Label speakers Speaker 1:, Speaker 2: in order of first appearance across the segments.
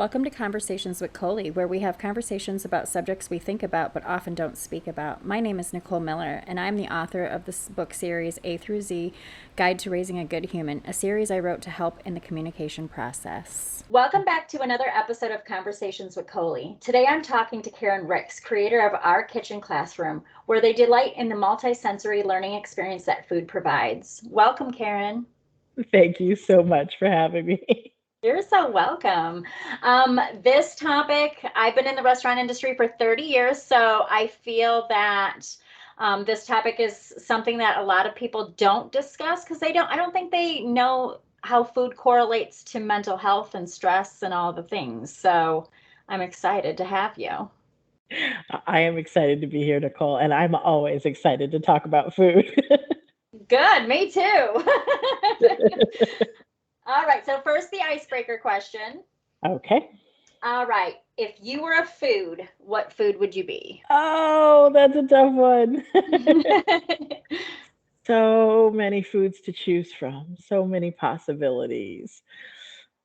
Speaker 1: Welcome to Conversations with Colie, where we have conversations about subjects we think about but often don't speak about. My name is Nicole Miller, and I'm the author of this book series, A through Z Guide to Raising a Good Human, a series I wrote to help in the communication process.
Speaker 2: Welcome back to another episode of Conversations with Colie. Today I'm talking to Karen Ricks, creator of Our Kitchen Classroom, where they delight in the multisensory learning experience that food provides. Welcome, Karen.
Speaker 3: Thank you so much for having me.
Speaker 2: You're so welcome. This topic, I've been in the restaurant industry for 30 years, so I feel that this topic is something that a lot of people don't discuss because I don't think they know how food correlates to mental health and stress and all the things. So I'm excited to have you.
Speaker 3: I am excited to be here, Nicole, and I'm always excited to talk about food.
Speaker 2: Good, me too. All right, so first the icebreaker question.
Speaker 3: Okay.
Speaker 2: All right, if you were a food, what food would you be?
Speaker 3: Oh, that's a tough one. So many foods to choose from, so many possibilities.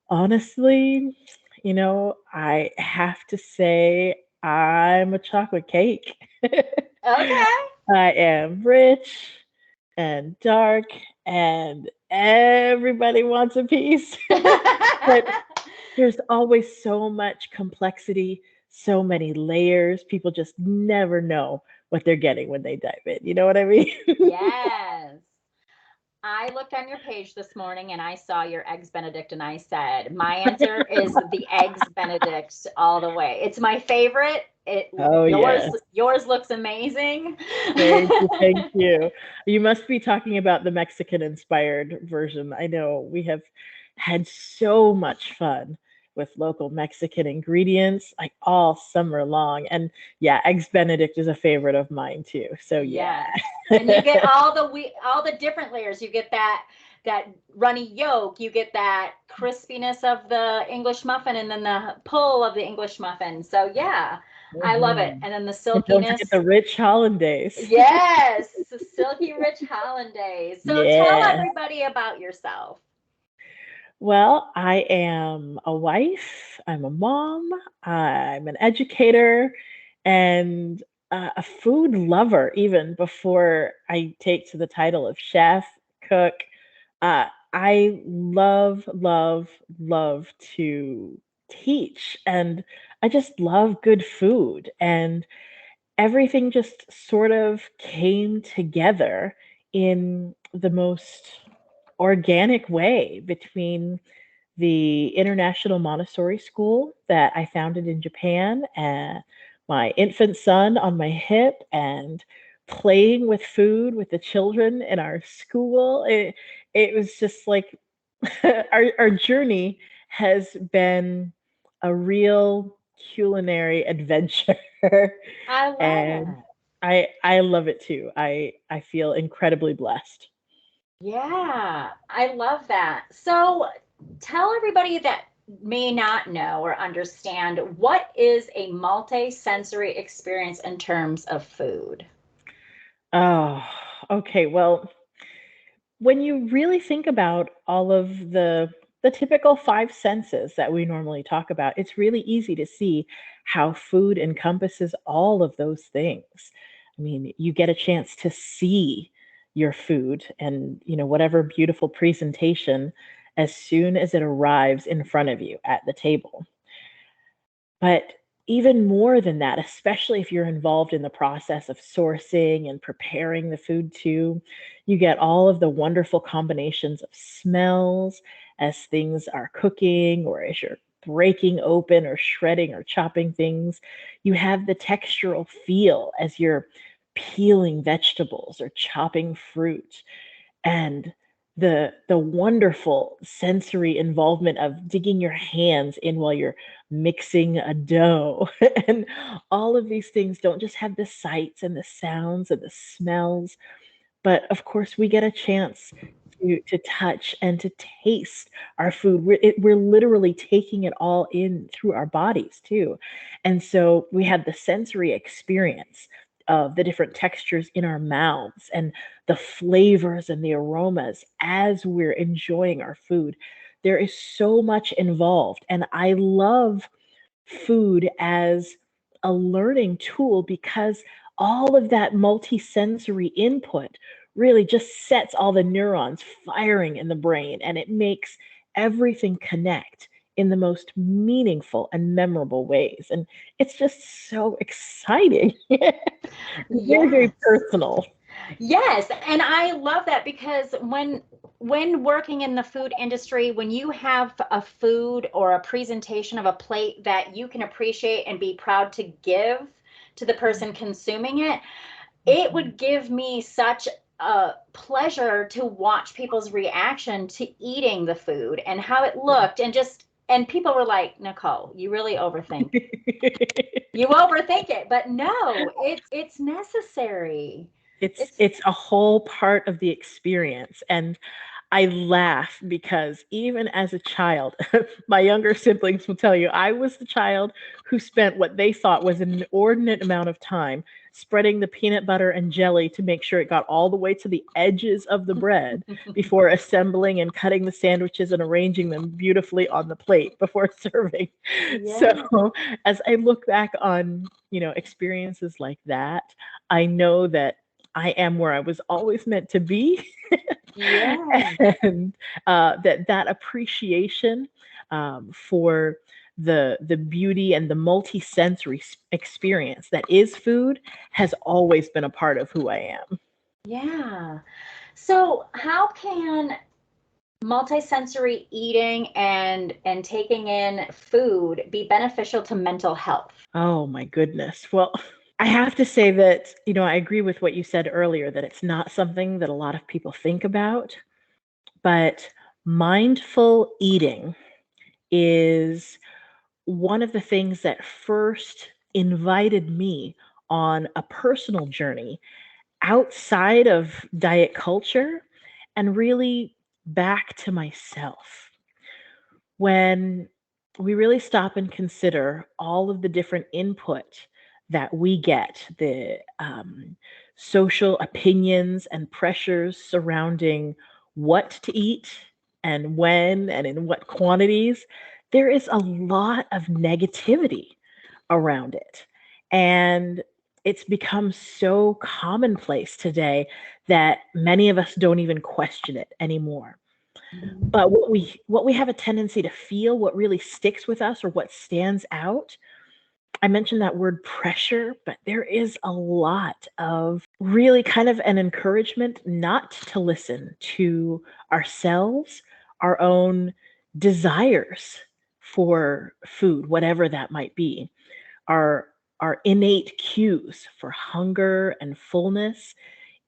Speaker 3: Honestly, I have to say I'm a chocolate cake.
Speaker 2: Okay.
Speaker 3: I am rich and dark, and everybody wants a piece. But there's always so much complexity, so many layers. People just never know what they're getting when they dive in. You know what I mean?
Speaker 2: Yes. I looked on your page this morning and I saw your eggs Benedict and I said, my answer is the eggs Benedict all the way. It's my favorite. It
Speaker 3: Oh
Speaker 2: yours
Speaker 3: yeah.
Speaker 2: yours looks amazing.
Speaker 3: Thank you, thank you. You must be talking about the Mexican inspired version. I know we have had so much fun with local Mexican ingredients like all summer long. And yeah, eggs Benedict is a favorite of mine too. So yeah.
Speaker 2: Yes. And you get all the different layers. You get that runny yolk, you get that crispiness of the English muffin and then the pull of the English muffin. So yeah, I love it.
Speaker 3: Mhm.
Speaker 2: And then the
Speaker 3: And don't forget
Speaker 2: silkiness.
Speaker 3: the rich hollandaise.
Speaker 2: Yes, the silky rich hollandaise. So tell
Speaker 3: Yeah.
Speaker 2: everybody about yourself.
Speaker 3: Well, I am a wife, I'm a mom, I'm an educator, and a food lover, even before I take to the title of chef, cook. I love, love, love to teach, and I just love good food. And everything just sort of came together in the most organic way between the International Montessori School that I founded in Japan and my infant son on my hip and playing with food with the children in our school. It was just like our journey has been a real culinary adventure.
Speaker 2: I love
Speaker 3: And
Speaker 2: it.
Speaker 3: I love it too. I feel incredibly blessed.
Speaker 2: Yeah, I love that. So tell everybody that may not know or understand what is a multi-sensory experience in terms of food.
Speaker 3: Oh, okay. Well, when you really think about all of the typical five senses that we normally talk about, it's really easy to see how food encompasses all of those things. I mean, you get a chance to see your food and, whatever beautiful presentation as soon as it arrives in front of you at the table. But even more than that, especially if you're involved in the process of sourcing and preparing the food too, you get all of the wonderful combinations of smells as things are cooking or as you're breaking open or shredding or chopping things. You have the textural feel as you're peeling vegetables or chopping fruit and the wonderful sensory involvement of digging your hands in while you're mixing a dough. And all of these things don't just have the sights and the sounds and the smells, but of course we get a chance to touch and to taste our food. We're literally taking it all in through our bodies too. And so we have the sensory experience of the different textures in our mouths and the flavors and the aromas as we're enjoying our food. There is so much involved. And I love food as a learning tool because all of that multisensory input really just sets all the neurons firing in the brain, and it makes everything connect in the most meaningful and memorable ways. And it's just so exciting. Very, very
Speaker 2: Yes.
Speaker 3: personal.
Speaker 2: Yes, and I love that because when working in the food industry, when you have a food or a presentation of a plate that you can appreciate and be proud to give to the person consuming it, it would give me such a pleasure to watch people's reaction to eating the food and how it looked and people were like, Nicole, you really overthink. You overthink it, but no, it's necessary.
Speaker 3: It's
Speaker 2: It's
Speaker 3: it's a whole part of the experience. And I laugh because even as a child, my younger siblings will tell you I was the child who spent what they thought was an inordinate amount of time spreading the peanut butter and jelly to make sure it got all the way to the edges of the bread before assembling and cutting the sandwiches and arranging them beautifully on the plate before serving.
Speaker 2: yeah.
Speaker 3: So as I look back on, experiences like that, I know that I am where I was always meant to be.
Speaker 2: Yeah.
Speaker 3: And that appreciation for the beauty and the multisensory experience that is food has always been a part of who I am.
Speaker 2: Yeah. So how can multisensory eating and taking in food be beneficial to mental health?
Speaker 3: Oh my goodness. Well, I have to say that, I agree with what you said earlier, that it's not something that a lot of people think about, but mindful eating is one of the things that first invited me on a personal journey outside of diet culture and really back to myself. When we really stop and consider all of the different input that we get, the social opinions and pressures surrounding what to eat and when and in what quantities, there is a lot of negativity around it. And it's become so commonplace today that many of us don't even question it anymore. But what we have a tendency to feel, what really sticks with us or what stands out, I mentioned that word pressure, but there is a lot of really kind of an encouragement not to listen to ourselves, our own desires for food, whatever that might be, our our innate cues for hunger and fullness,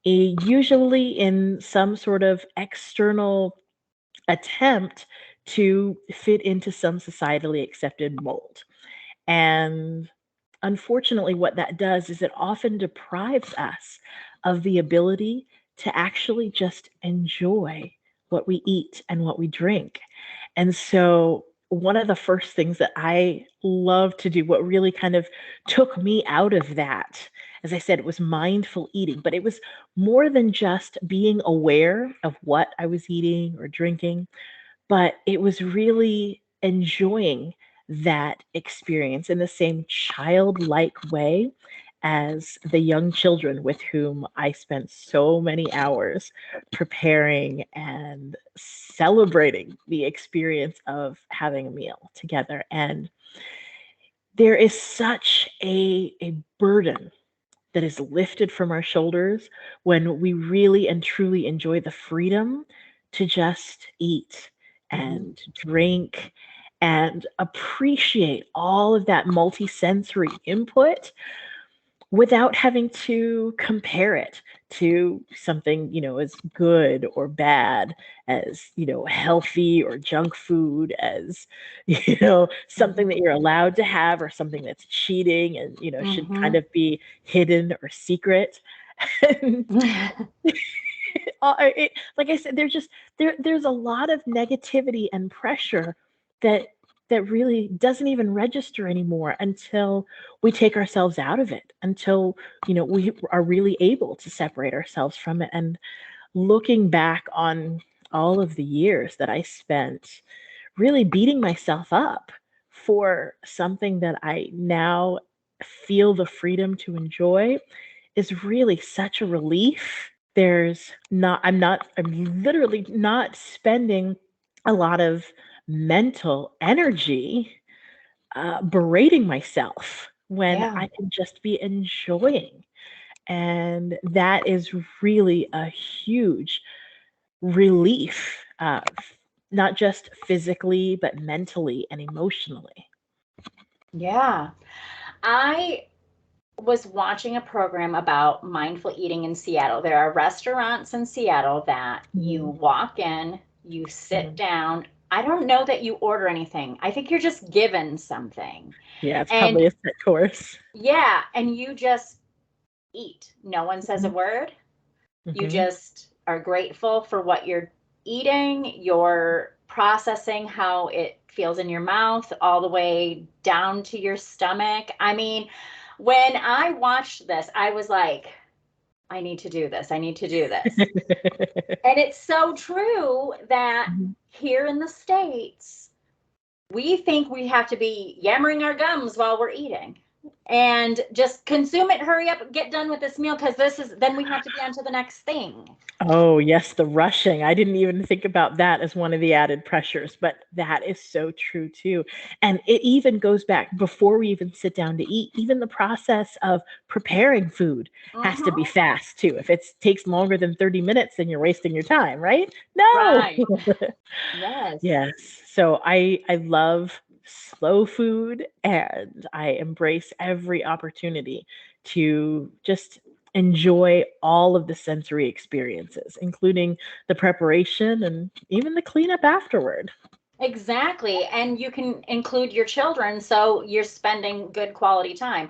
Speaker 3: usually in some sort of external attempt to fit into some societally accepted mold. And unfortunately, what that does is it often deprives us of the ability to actually just enjoy what we eat and what we drink. And so, one of the first things that I love to do, what really kind of took me out of that, as I said, it was mindful eating, but it was more than just being aware of what I was eating or drinking, but it was really enjoying that experience in the same childlike way as the young children with whom I spent so many hours preparing and celebrating the experience of having a meal together. And there is such a burden that is lifted from our shoulders when we really and truly enjoy the freedom to just eat and drink and appreciate all of that multisensory input without having to compare it to something, as good or bad, as, healthy or junk food, as, something that you're allowed to have or something that's cheating and, should kind
Speaker 2: Mhm.
Speaker 3: of be hidden or secret. And like I said, there's a lot of negativity and pressure that really doesn't even register anymore until we take ourselves out of it, until we are really able to separate ourselves from it. And looking back on all of the years that I spent really beating myself up for something that I now feel the freedom to enjoy is really such a relief. I'm literally not spending a lot of mental energy berating myself when
Speaker 2: Yeah.
Speaker 3: I can just be enjoying. And that is really a huge relief, not just physically, but mentally and emotionally.
Speaker 2: Yeah. I was watching a program about mindful eating in Seattle. There are restaurants in Seattle that you
Speaker 3: Mhm,
Speaker 2: walk in, you sit
Speaker 3: mhm.
Speaker 2: down. I don't know that you order anything. I think you're just given something.
Speaker 3: Yeah, it's
Speaker 2: And
Speaker 3: probably a set course.
Speaker 2: yeah, and you just eat. No one says a
Speaker 3: Mhm,
Speaker 2: word. You
Speaker 3: mhm.
Speaker 2: just are grateful for what you're eating. You're processing how it feels in your mouth all the way down to your stomach. I mean, when I watched this, I was like, I need to do this. I need to do this. And it's so true that
Speaker 3: Mhm.
Speaker 2: here in the States, we think we have to be yammering our gums while we're eating and just consume it, hurry up, get done with this meal because then we have to be on to the next thing.
Speaker 3: Oh, yes, the rushing. I didn't even think about that as one of the added pressures, but that is so true too. And it even goes back before we even sit down to eat. Even the process of preparing food has to be
Speaker 2: Mm-hmm.
Speaker 3: fast too. If it takes longer than 30 minutes, then you're wasting your time, right? No.
Speaker 2: Right. Yes.
Speaker 3: Yes. So I love slow food and I embrace every opportunity to just enjoy all of the sensory experiences, including the preparation and even the cleanup afterward.
Speaker 2: Exactly. And you can include your children so you're spending good quality time.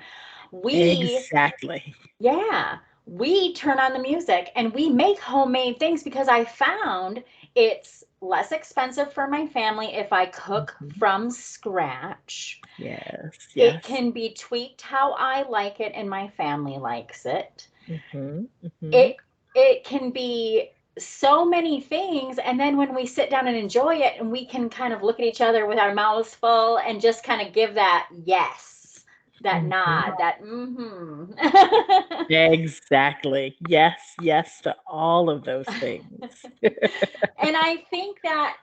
Speaker 2: We,
Speaker 3: Exactly.
Speaker 2: yeah, we turn on the music and we make homemade things because I found it's less expensive for my family if I cook
Speaker 3: Mhm.
Speaker 2: from scratch.
Speaker 3: Yes,
Speaker 2: It
Speaker 3: yes.
Speaker 2: can be tweaked how I like it and my family likes it.
Speaker 3: Mhm. Mhm.
Speaker 2: it it can be so many things, and then when we sit down and enjoy it and we can kind of look at each other with our mouths full and just kind of give that yes, that
Speaker 3: Mhm.
Speaker 2: nod, that mm-hmm.
Speaker 3: Exactly. Yes, yes to all of those things.
Speaker 2: And I think that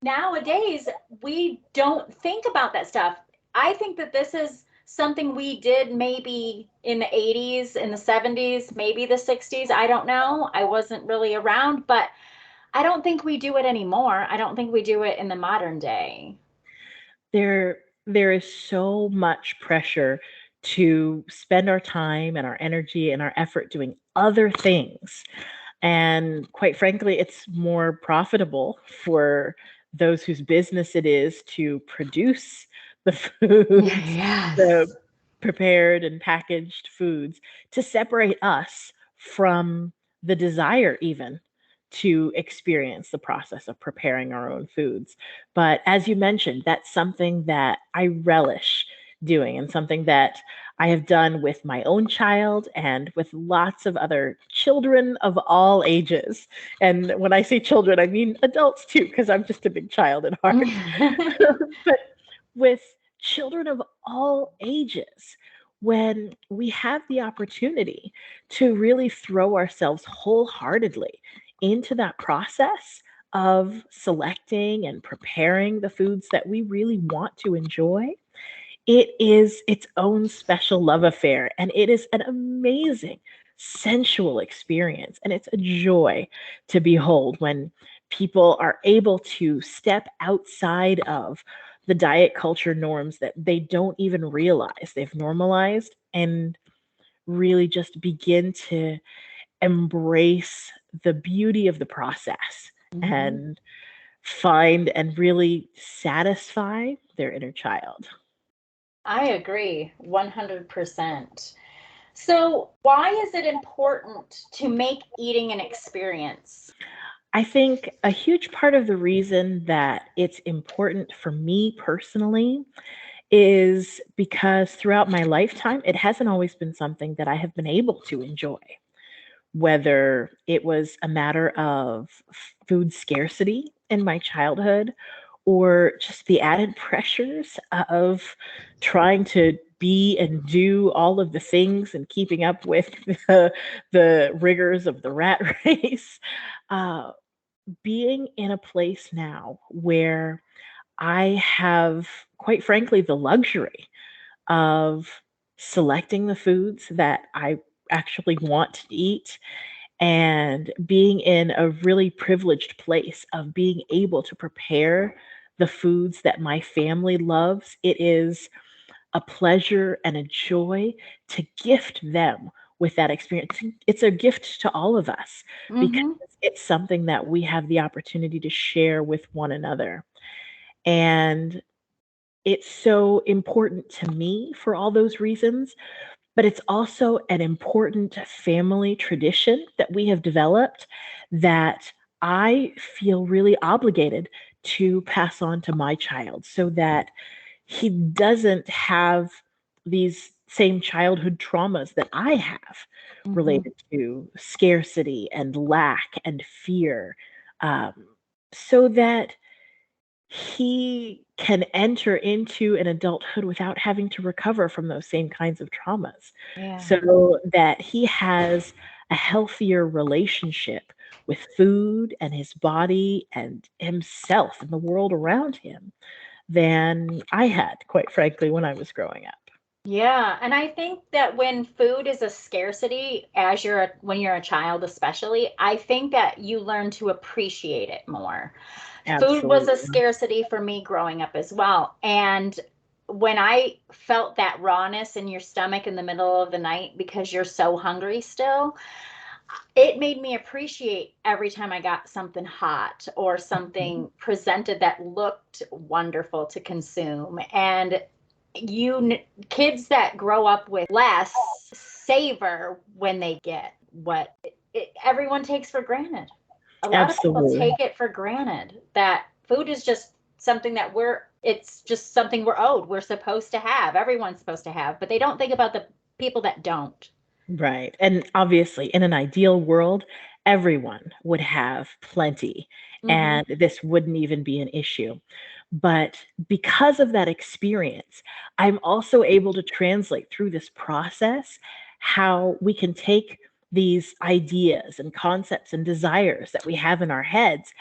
Speaker 2: nowadays we don't think about that stuff. I think that this is something we did maybe in the 80s, in the 70s, maybe the 60s. I don't know. I wasn't really around, but I don't think we do it anymore. I don't think we do it in the modern day.
Speaker 3: There is so much pressure to spend our time and our energy and our effort doing other things. And quite frankly, it's more profitable for those whose business it is to produce the foods, the
Speaker 2: Yes.
Speaker 3: prepared and packaged foods, to separate us from the desire even to experience the process of preparing our own foods. But as you mentioned, that's something that I relish doing and something that I have done with my own child and with lots of other children of all ages. And when I say children, I mean adults too, because I'm just a big child at heart. But with children of all ages, when we have the opportunity to really throw ourselves wholeheartedly into that process of selecting and preparing the foods that we really want to enjoy, it is its own special love affair, and it is an amazing sensual experience. And it's a joy to behold when people are able to step outside of the diet culture norms that they don't even realize they've normalized and really just begin to embrace the beauty of the process
Speaker 2: Mhm.
Speaker 3: and find and really satisfy their inner child.
Speaker 2: I agree 100%. So, why is it important to make eating an experience?
Speaker 3: I think a huge part of the reason that it's important for me personally is because throughout my lifetime, it hasn't always been something that I have been able to enjoy, whether it was a matter of food scarcity in my childhood or just the added pressures of trying to be and do all of the things and keeping up with the rigors of the rat race. Uh, Being in a place now where I have, quite frankly, the luxury of selecting the foods that I actually want to eat, and being in a really privileged place of being able to prepare the foods that my family loves. It is a pleasure and a joy to gift them with that experience. It's a gift to all of us because
Speaker 2: Mm-hmm.
Speaker 3: it's something that we have the opportunity to share with one another. And it's so important to me for all those reasons, but it's also an important family tradition that we have developed that I feel really obligated to pass on to my child so that he doesn't have these same childhood traumas that I have
Speaker 2: Mm-hmm.
Speaker 3: related to scarcity and lack and fear, um, so that he can enter into an adulthood without having to recover from those same kinds of traumas,
Speaker 2: Yeah.
Speaker 3: so that he has a healthier relationship with food and his body and himself and the world around him than I had, quite frankly, when I was growing up.
Speaker 2: Yeah, and I think that when food is a scarcity, when you're a child especially, I think that you learn to appreciate it more. Food was a
Speaker 3: Absolutely.
Speaker 2: scarcity for me growing up as well. And when I felt that rawness in your stomach in the middle of the night because you're so hungry still, it made me appreciate every time I got something hot or
Speaker 3: Mhm.
Speaker 2: something presented that looked wonderful to consume. And kids that grow up with less savor when they get what everyone takes for granted. A lot of people
Speaker 3: Absolutely.
Speaker 2: take it for granted that food is just something that it's just something we're owed. We're supposed to have. Everyone's supposed to have, but they don't think about the people that don't.
Speaker 3: Right. And obviously, in an ideal world, everyone would have plenty,
Speaker 2: Mm-hmm.
Speaker 3: and this wouldn't even be an issue. But because of that experience, I'm also able to translate through this process how we can take these ideas and concepts and desires that we have in our heads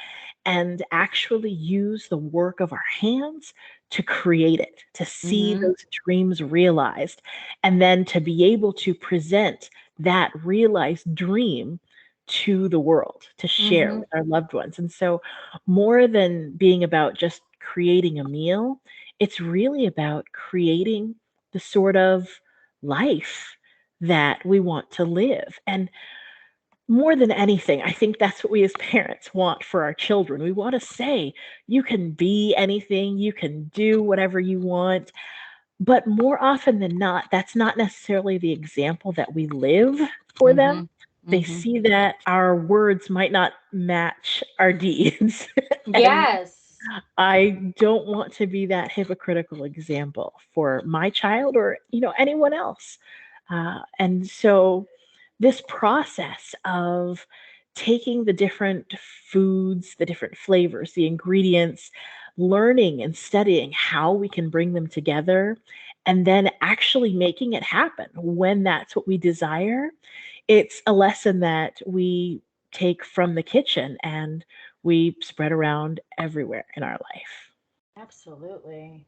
Speaker 3: and actually use the work of our hands to create it, to see
Speaker 2: Mm-hmm.
Speaker 3: those dreams realized, and then to be able to present that realized dream to the world to share
Speaker 2: Mm-hmm.
Speaker 3: with our loved ones. And so, more than being about just creating a meal, it's really about creating the sort of life that we want to live. And more than anything, I think that's what we as parents want for our children. We want to say, you can be anything, you can do whatever you want. But more often than not, that's not necessarily the example that we live for
Speaker 2: Mm-hmm.
Speaker 3: them. They
Speaker 2: Mm-hmm.
Speaker 3: see that our words might not match our deeds. And
Speaker 2: Yes.
Speaker 3: I don't want to be that hypocritical example for my child or, anyone else. And so this process of taking the different foods, the different flavors, the ingredients, learning and studying how we can bring them together, and then actually making it happen when that's what we desire, it's a lesson that we take from the kitchen and we spread around everywhere in our life.
Speaker 2: Absolutely.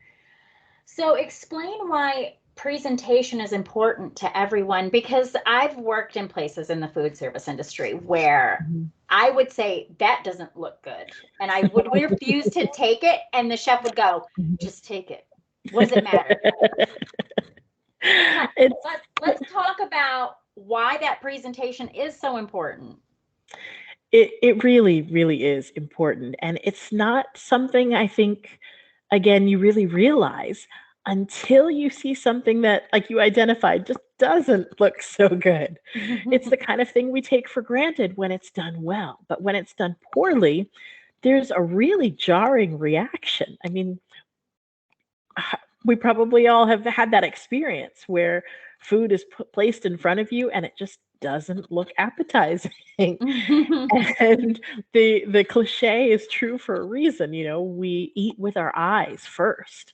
Speaker 2: So explain why presentation is important to everyone because I've worked in places in the food service industry where
Speaker 3: Mhm.
Speaker 2: I would say that doesn't look good and I would refuse to take it and the chef would go,
Speaker 3: Mhm.
Speaker 2: just take it. What does it matter? Let,
Speaker 3: It's
Speaker 2: let's talk about why that presentation is so important.
Speaker 3: it really, really is important, and it's not something I think, again, you really realize until you see something that, like you identified, just doesn't look so good. It's the kind of thing we take for granted when it's done well, but when it's done poorly, there's a really jarring reaction. I mean, we probably all have had that experience where food is placed in front of you and it just doesn't look appetizing. And the cliche is true for a reason. We eat with our eyes first.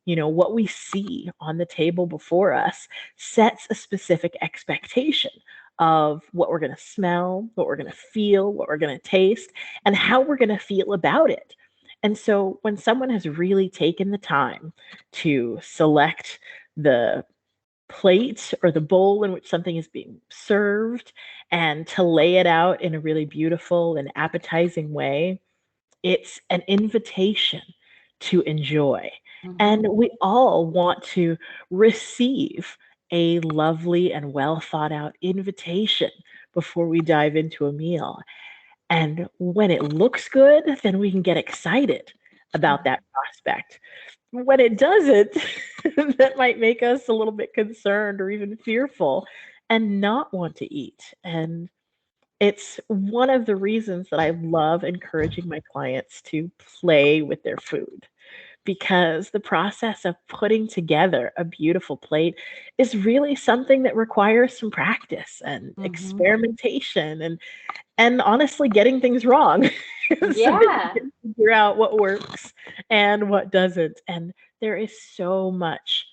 Speaker 3: What we see on the table before us sets a specific expectation of what we're going to smell, what we're going to feel, what we're going to taste, and how we're going to feel about it. And so when someone has really taken the time to select the plate or the bowl in which something is being served and to lay it out in a really beautiful and appetizing way, it's an invitation to enjoy. And we all want to receive a lovely and well thought out invitation before we dive into a meal. And when it looks good, then we can get excited about that prospect. When it doesn't, that might make us a little bit concerned or even fearful and not want to eat. And it's one of the reasons that I love encouraging my clients to play with their food, because the process of putting together a beautiful plate is really something that requires some practice and experimentation and honestly getting things wrong so that
Speaker 2: Yeah.
Speaker 3: you can figure out what works and what doesn't. And there is so much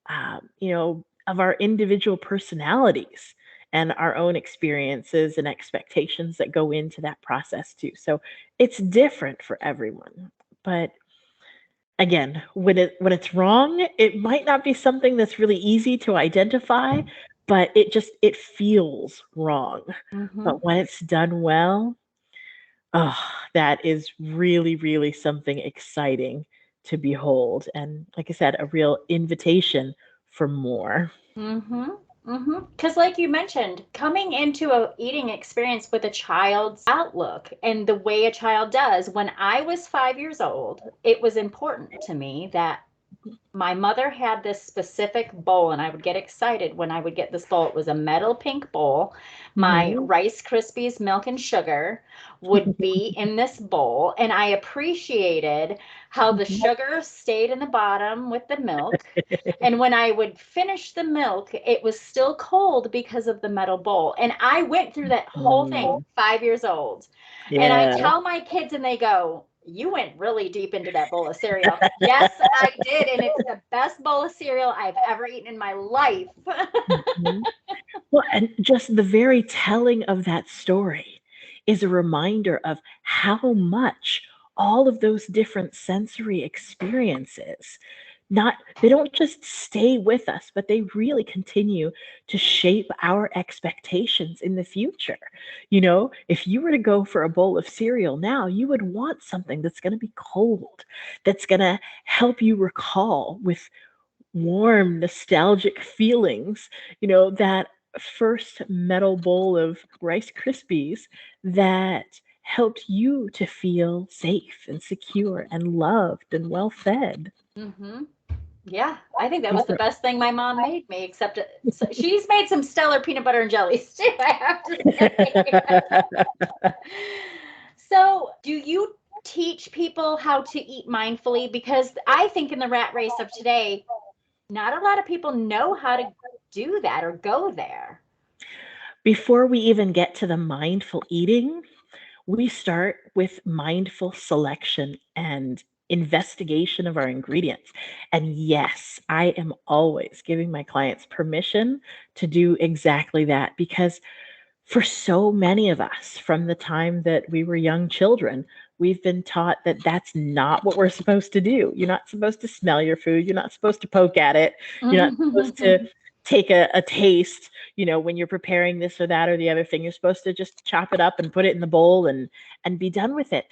Speaker 3: of our individual personalities and our own experiences and expectations that go into that process too. So it's different for everyone. But again, when it's wrong, it might not be something that's really easy to identify, but it feels wrong. But when it's done well, oh, that is really, really something exciting to behold. And like I said, a real invitation for more.
Speaker 2: Because, like you mentioned, coming into a eating experience with a child's outlook and the way a child does. When I was 5 years old, it was important to me that my mother had this specific bowl, and I would get excited when I would get this bowl. It was a metal pink bowl. My
Speaker 3: Mhm.
Speaker 2: Rice Krispies milk and sugar would be in this bowl, and I appreciated how the sugar stayed in the bottom with the milk. And when I would finish the milk, it was still cold because of the metal bowl. And I went through that whole thing,
Speaker 3: Mm,
Speaker 2: 5 years old. And I
Speaker 3: yeah.
Speaker 2: tell my kids, and they go, "You went really deep into that bowl of cereal." Yes, I did. And it's the best bowl of cereal I've ever eaten in my life.
Speaker 3: Mhm. Well, and just the very telling of that story is a reminder of how much all of those different sensory experiences not they don't just stay with us, but they really continue to shape our expectations in the future. If you were to go for a bowl of cereal now, you would want something that's going to be cold, that's going to help you recall with warm, nostalgic feelings, that first metal bowl of Rice Krispies that helped you to feel safe and secure and loved and well fed.
Speaker 2: hmm Yeah, I think that was
Speaker 3: These
Speaker 2: the
Speaker 3: are
Speaker 2: best thing my mom made me, except she's made some stellar peanut butter and jellies too, I have to say. So, do you teach people how to eat mindfully? Because I think in the rat race of today, not a lot of people know how to do that or go there.
Speaker 3: Before we even get to the mindful eating, we start with mindful selection and investigation of our ingredients. And yes, I am always giving my clients permission to do exactly that, because for so many of us, from the time that we were young children, we've been taught that that's not what we're supposed to do. You're not supposed to smell your food. You're not supposed to poke at it. You're not supposed to take a taste, when you're preparing this or that or the other thing. You're supposed to just chop it up and put it in the bowl and be done with it.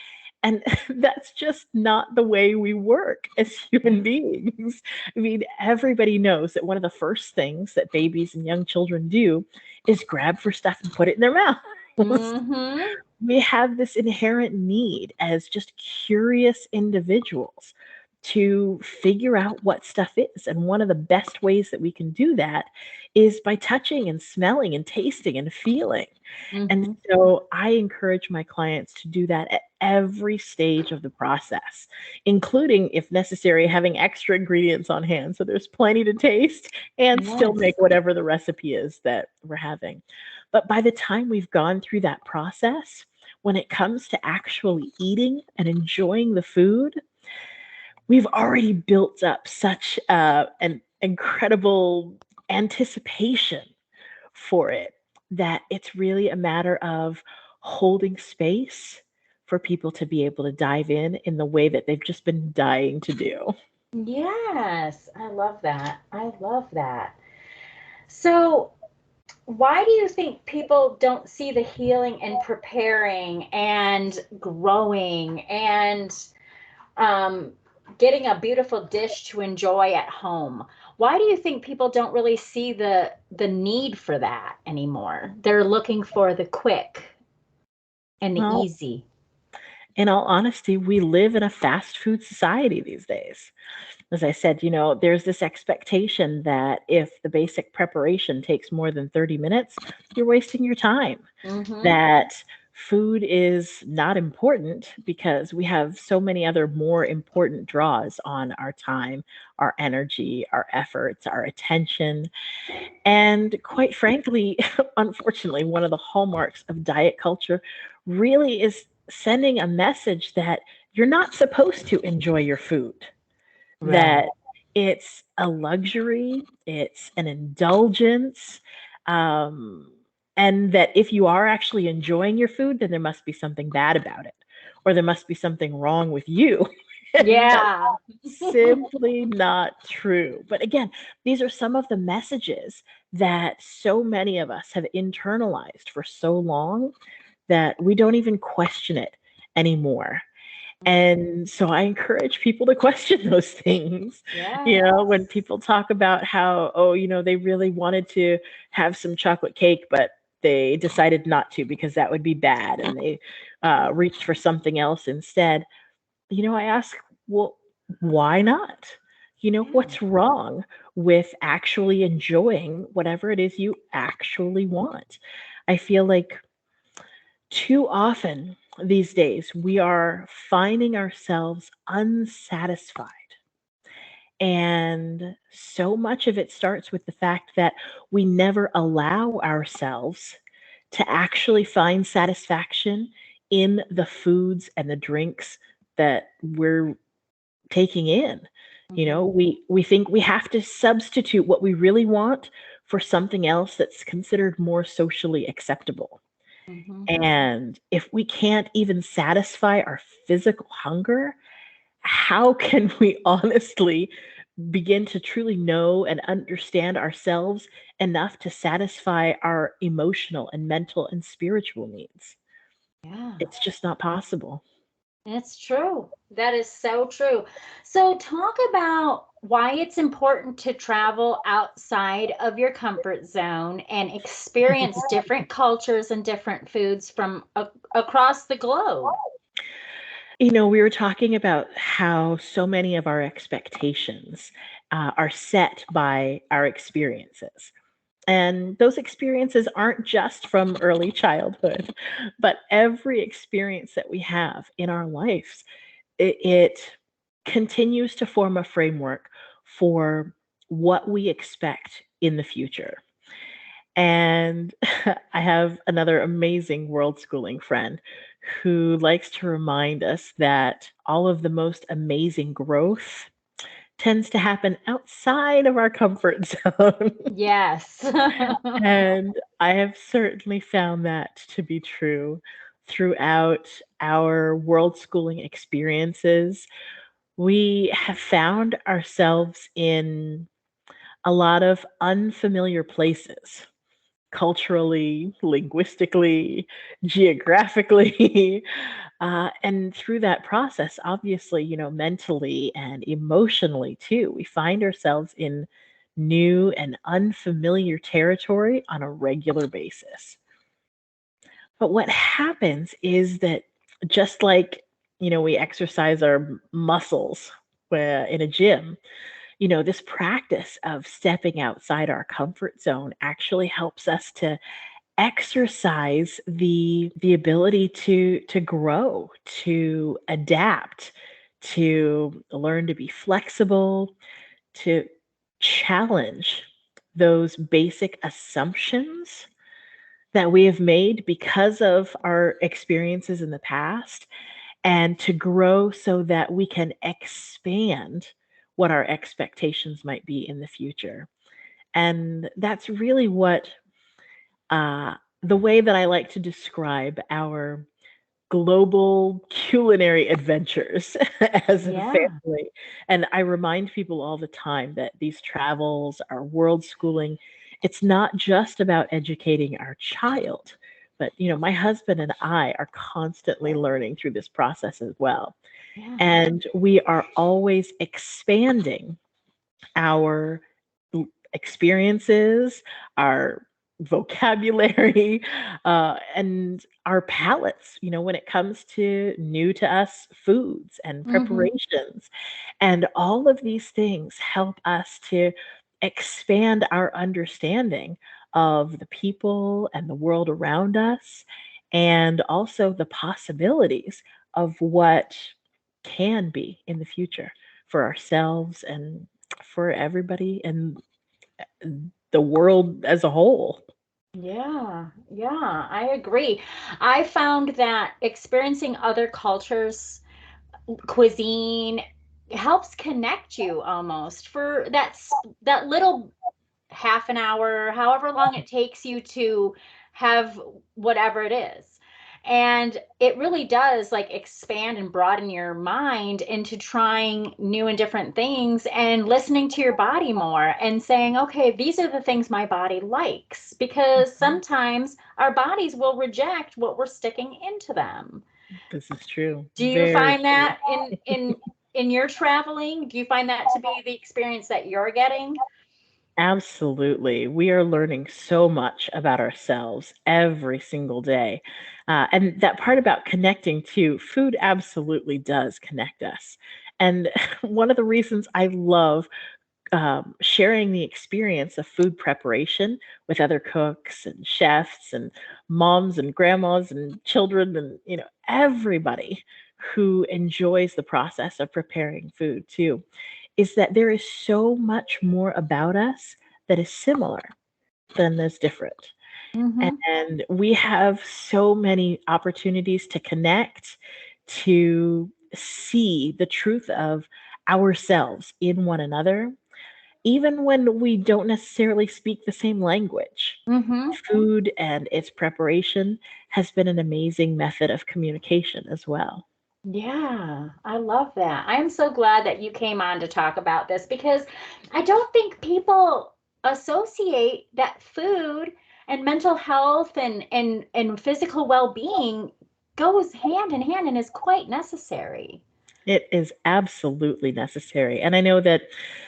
Speaker 3: And that's just not the way we work as human beings. I mean, everybody knows that one of the first things that babies and young children do is grab for stuff and put it in their mouth.
Speaker 2: hmm
Speaker 3: We have this inherent need as just curious individuals to figure out what stuff is. And one of the best ways that we can do that is by touching and smelling and tasting and feeling. And
Speaker 2: Mm-hmm.
Speaker 3: so I encourage my clients to do that at every stage of the process, including, if necessary, having extra ingredients on hand so there's plenty to taste and still make
Speaker 2: Yes.
Speaker 3: whatever the recipe is that we're having. But by the time we've gone through that process, when it comes to actually eating and enjoying the food, we've already built up such an incredible anticipation for it that it's really a matter of holding space for people to be able to dive in the way that they've just been dying to do.
Speaker 2: Yes, I love that. I love that. So, why do you think people don't see the healing in preparing and growing and um, getting a beautiful dish to enjoy at home? Why do you think people don't really see the need for that anymore? They're looking for the quick and the
Speaker 3: Well,
Speaker 2: easy.
Speaker 3: in all honesty, we live in a fast food society these days. As I said, there's this expectation that if the basic preparation takes more than 30 minutes, you're wasting your time.
Speaker 2: Mm-hmm.
Speaker 3: That food is not important because we have so many other more important draws on our time, our energy, our efforts, our attention. And quite frankly, unfortunately, one of the hallmarks of diet culture really is sending a message that you're not supposed to enjoy your food,
Speaker 2: Right.
Speaker 3: that it's a luxury, it's an indulgence, um, and that if you are actually enjoying your food, then there must be something bad about it, or there must be something wrong with you. And that's
Speaker 2: Yeah.
Speaker 3: simply not true. But again, these are some of the messages that so many of us have internalized for so long that we don't even question it anymore. And so I encourage people to question those things. When
Speaker 2: Yes.
Speaker 3: people talk about how, oh, they really wanted to have some chocolate cake, but they decided not to because that would be bad. And they reached for something else instead. I ask, well, why not?
Speaker 2: Yeah.
Speaker 3: What's wrong with actually enjoying whatever it is you actually want? I feel like too often these days we are finding ourselves unsatisfied. And so much of it starts with the fact that we never allow ourselves to actually find satisfaction in the foods and the drinks that we're taking in.
Speaker 2: Mm-hmm.
Speaker 3: We think we have to substitute what we really want for something else that's considered more socially acceptable.
Speaker 2: Mm-hmm.
Speaker 3: And if we can't even satisfy our physical hunger, how can we honestly begin to truly know and understand ourselves enough to satisfy our emotional and mental and spiritual needs?
Speaker 2: Yeah.
Speaker 3: It's just not possible.
Speaker 2: It's true. That is so true. So, talk about why it's important to travel outside of your comfort zone and experience different cultures and different foods from across the globe.
Speaker 3: We were talking about how so many of our expectations are set by our experiences. And those experiences aren't just from early childhood, but every experience that we have in our lives, it continues to form a framework for what we expect in the future. And I have another amazing world schooling friend who likes to remind us that all of the most amazing growth tends to happen outside of our comfort zone.
Speaker 2: Yes.
Speaker 3: And I have certainly found that to be true throughout our world schooling experiences. We have found ourselves in a lot of unfamiliar places, culturally, linguistically, geographically. And through that process, obviously, mentally and emotionally too, we find ourselves in new and unfamiliar territory on a regular basis. But what happens is that just like, we exercise our muscles in a gym, this practice of stepping outside our comfort zone actually helps us to exercise the ability to grow, to adapt, to learn to be flexible, to challenge those basic assumptions that we have made because of our experiences in the past, and to grow so that we can expand what our expectations might be in the future. And that's really what uh, the way that I like to describe our global culinary adventures as a
Speaker 2: Yeah.
Speaker 3: family. And I remind people all the time that these travels, our world schooling, it's not just about educating our child, but my husband and I are constantly learning through this process as well.
Speaker 2: Yeah.
Speaker 3: And we are always expanding our experiences, our vocabulary, and our palates, when it comes to new to us foods and
Speaker 2: Mm-hmm.
Speaker 3: preparations. And all of these things help us to expand our understanding of the people and the world around us, and also the possibilities of what can be in the future for ourselves and for everybody and the world as a whole.
Speaker 2: Yeah, yeah, I agree. I found that experiencing other cultures' cuisine helps connect you almost for that little half an hour, however long it takes you to have whatever it is. And it really does like expand and broaden your mind into trying new and different things and listening to your body more and saying, okay, these are the things my body likes, because
Speaker 3: Mhm.
Speaker 2: sometimes our bodies will reject what we're sticking into them.
Speaker 3: This is true.
Speaker 2: Do you
Speaker 3: Very
Speaker 2: find
Speaker 3: true.
Speaker 2: that in your traveling? Do you find that to be the experience that you're getting?
Speaker 3: Absolutely. We are learning so much about ourselves every single day. And that part about connecting to food absolutely does connect us. And one of the reasons I love sharing the experience of food preparation with other cooks and chefs and moms and grandmas and children and everybody who enjoys the process of preparing food too, is that there is so much more about us that is similar than is different.
Speaker 2: Mm-hmm.
Speaker 3: And we have so many opportunities to connect, to see the truth of ourselves in one another, even when we don't necessarily speak the same language.
Speaker 2: Mm-hmm.
Speaker 3: Food and its preparation has been an amazing method of communication as well.
Speaker 2: Yeah, I love that. I am so glad that you came on to talk about this because I don't think people associate that food and mental health and physical well-being goes hand in hand and is quite necessary.
Speaker 3: It is absolutely necessary. And I know that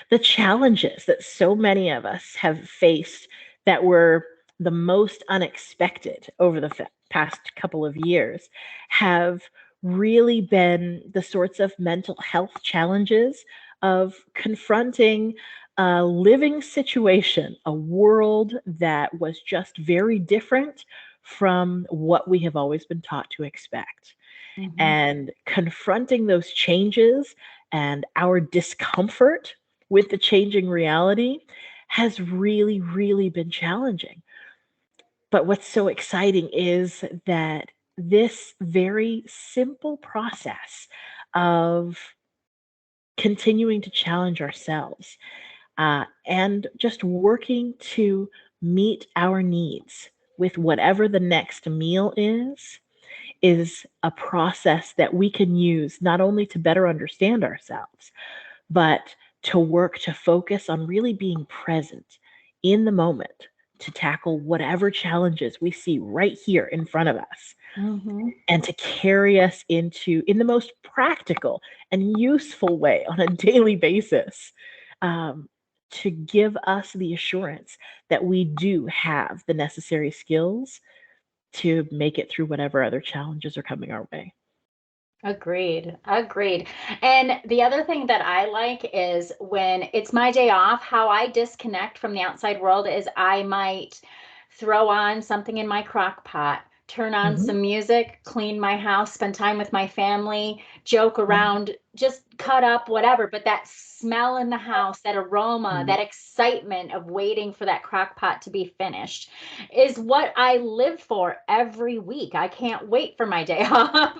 Speaker 3: the challenges that so many of us have faced that were the most unexpected over the past couple of years have really been the sorts of mental health challenges of confronting a living situation, a world that was just very different from what we have always been taught to expect,
Speaker 2: Mm-hmm.
Speaker 3: and confronting those changes and our discomfort with the changing reality has really, really been challenging. But what's so exciting is that this very simple process of continuing to challenge ourselves and just working to meet our needs with whatever the next meal is a process that we can use not only to better understand ourselves, but to work to focus on really being present in the moment to tackle whatever challenges we see right here in front of us,
Speaker 2: Mm-hmm.
Speaker 3: and to carry us into in the most practical and useful way on a daily basis, um, to give us the assurance that we do have the necessary skills to make it through whatever other challenges are coming our way.
Speaker 2: Agreed. Agreed. And the other thing that I like is when it's my day off, how I disconnect from the outside world is I might throw on something in my crock pot, turn on
Speaker 3: Mhm,
Speaker 2: some music, clean my house, spend time with my family, joke
Speaker 3: mhm,
Speaker 2: around, just cut up, whatever. But that smell in the house, that aroma,
Speaker 3: mhm.
Speaker 2: that excitement of waiting for that crock pot to be finished is what I live for every week. I can't wait for my day off.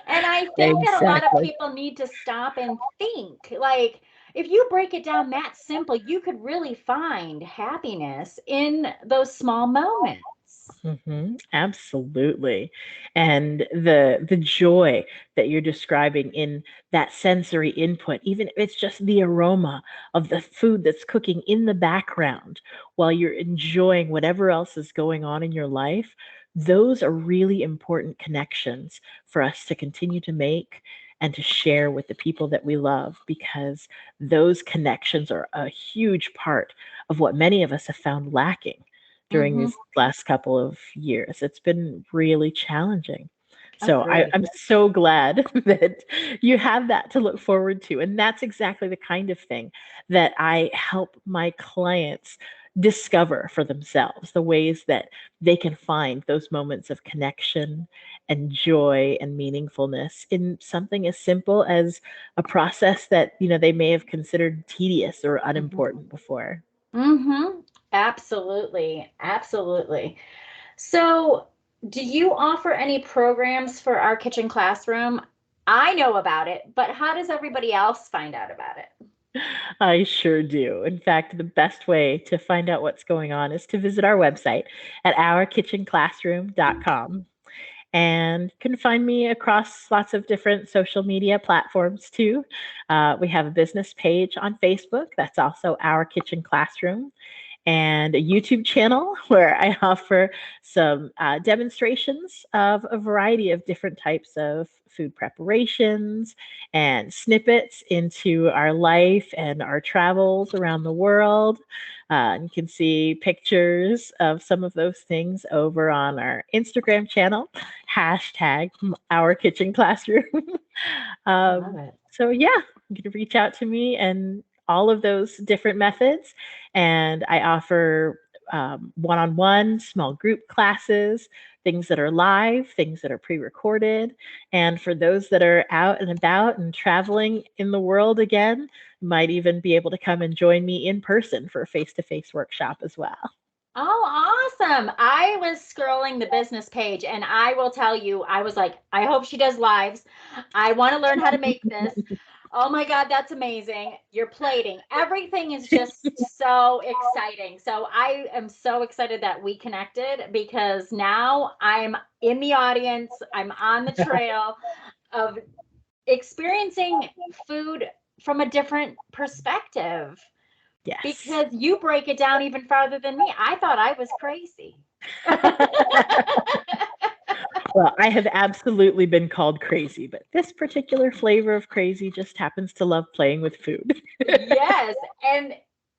Speaker 2: And I think that a lot of
Speaker 3: Exactly.
Speaker 2: people need to stop and think like, if you break it down that simple, you could really find happiness in those small moments.
Speaker 3: Absolutely. And the joy that you're describing in that sensory input, even if it's just the aroma of the food that's cooking in the background while you're enjoying whatever else is going on in your life, those are really important connections for us to continue to make and to share with the people that we love, because those connections are a huge part of what many of us have found lacking during
Speaker 2: Mm-hmm.
Speaker 3: these last couple of years. It's been really challenging. So
Speaker 2: Agree.
Speaker 3: I'm so glad that you have that to look forward to. And that's exactly the kind of thing that I help my clients discover for themselves, the ways that they can find those moments of connection and joy and meaningfulness in something as simple as a process that, they may have considered tedious or
Speaker 2: Mm-hmm.
Speaker 3: unimportant before.
Speaker 2: Mm-hmm. Absolutely. Absolutely. So, do you offer any programs for our kitchen classroom? I know about it, but how does everybody else find out about it?
Speaker 3: I sure do. In fact, the best way to find out what's going on is to visit our website at ourkitchenclassroom.com. And you can find me across lots of different social media platforms too. We have a business page on Facebook that's also Our Kitchen Classroom, and a YouTube channel where I offer some demonstrations of a variety of different types of food preparations and snippets into our life and our travels around the world. You can see pictures of some of those things over on our Instagram channel, hashtag Our Kitchen Classroom.
Speaker 2: I love it.
Speaker 3: So yeah, you can reach out to me and all of those different methods. And I offer one-on-one, small group classes, things that are live, things that are pre-recorded. And for those that are out and about and traveling in the world again, might even be able to come and join me in person for a face-to-face workshop as well.
Speaker 2: Oh, awesome. I was scrolling the business page and I will tell you, I was like, I hope she does lives. I want to learn how to make this. Oh my God, that's amazing. Your plating, everything is just so exciting. So I am so excited that we connected because now I'm in the audience, I'm on the trail of experiencing food from a different perspective
Speaker 3: Yes.
Speaker 2: because you break it down even farther than me. I thought I was crazy.
Speaker 3: Well, I have absolutely been called crazy, but this particular flavor of crazy just happens to love playing with food.
Speaker 2: Yes, and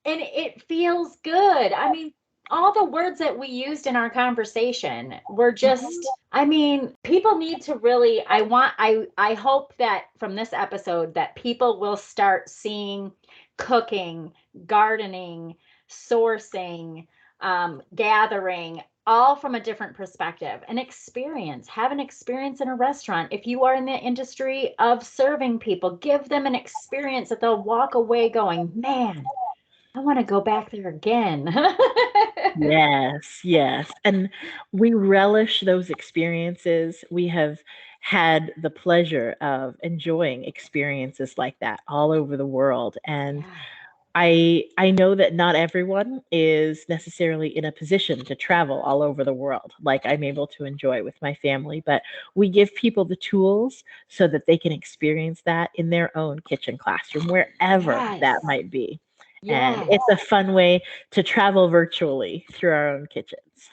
Speaker 2: it feels good. I mean, all the words that we used in our conversation were
Speaker 3: Mhm.
Speaker 2: just, I mean, people need to really, I hope that from this episode that people will start seeing cooking, gardening, sourcing, gathering, all from a different perspective. An experience, have an experience in a restaurant. If you are in the industry of serving people, give them an experience that they'll walk away going, man, I want to go back there again.
Speaker 3: Yes, yes. And we relish those experiences. We have had the pleasure of enjoying experiences like that all over the world. And
Speaker 2: Yeah.
Speaker 3: I know that not everyone is necessarily in a position to travel all over the world like I'm able to enjoy with my family, but we give people the tools so that they can experience that in their own kitchen classroom, wherever that
Speaker 2: Yes.
Speaker 3: might be. And
Speaker 2: Yes.
Speaker 3: it's a fun way to travel virtually through our own kitchens.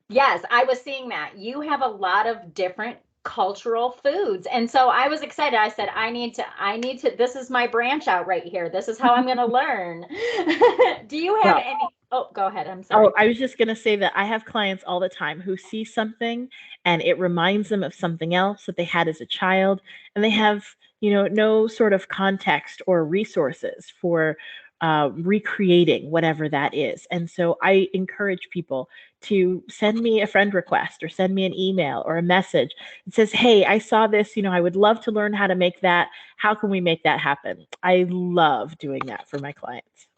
Speaker 2: Yes, I was seeing that. You have a lot of different cultural foods. And so I was excited. I said, this is my branch out right here. This is how I'm going to learn. Do you have
Speaker 3: Well,
Speaker 2: any? Oh, go ahead. I'm sorry.
Speaker 3: Oh, I was just going to say that I have clients all the time who see something and it reminds them of something else that they had as a child, and they have, no sort of context or resources for recreating whatever that is. And so I encourage people to send me a friend request or send me an email or a message that says, "Hey, I saw this, I would love to learn how to make that. How can we make that happen?" I love doing that for my clients.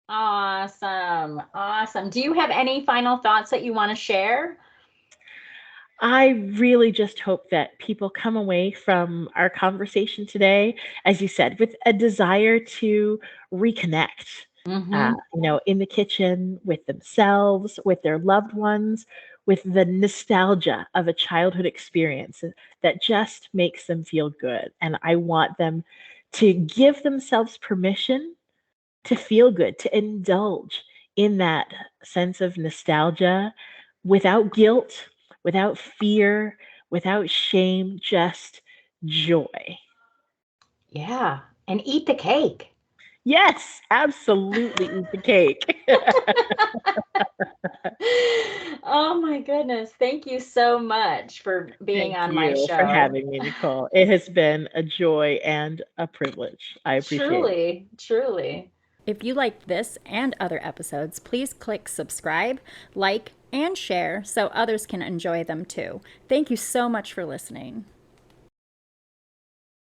Speaker 2: Awesome. Awesome. Do you have any final thoughts that you want to share?
Speaker 3: I really just hope that people come away from our conversation today, as you said, with a desire to reconnect,
Speaker 2: Mm-hmm.
Speaker 3: in the kitchen with themselves, with their loved ones, with the nostalgia of a childhood experience that just makes them feel good. And I want them to give themselves permission to feel good, to indulge in that sense of nostalgia without guilt, without fear, without shame, just joy.
Speaker 2: Yeah. And eat the cake.
Speaker 3: Yes, absolutely eat the cake.
Speaker 2: Oh my goodness. Thank you so much for being
Speaker 3: Thank
Speaker 2: on my
Speaker 3: you for
Speaker 2: show.
Speaker 3: having me, Nicole. It has been a joy and a privilege. I appreciate it.
Speaker 2: Truly, truly.
Speaker 1: If you liked this and other episodes, please click subscribe, like, and share so others can enjoy them too. Thank you so much for listening.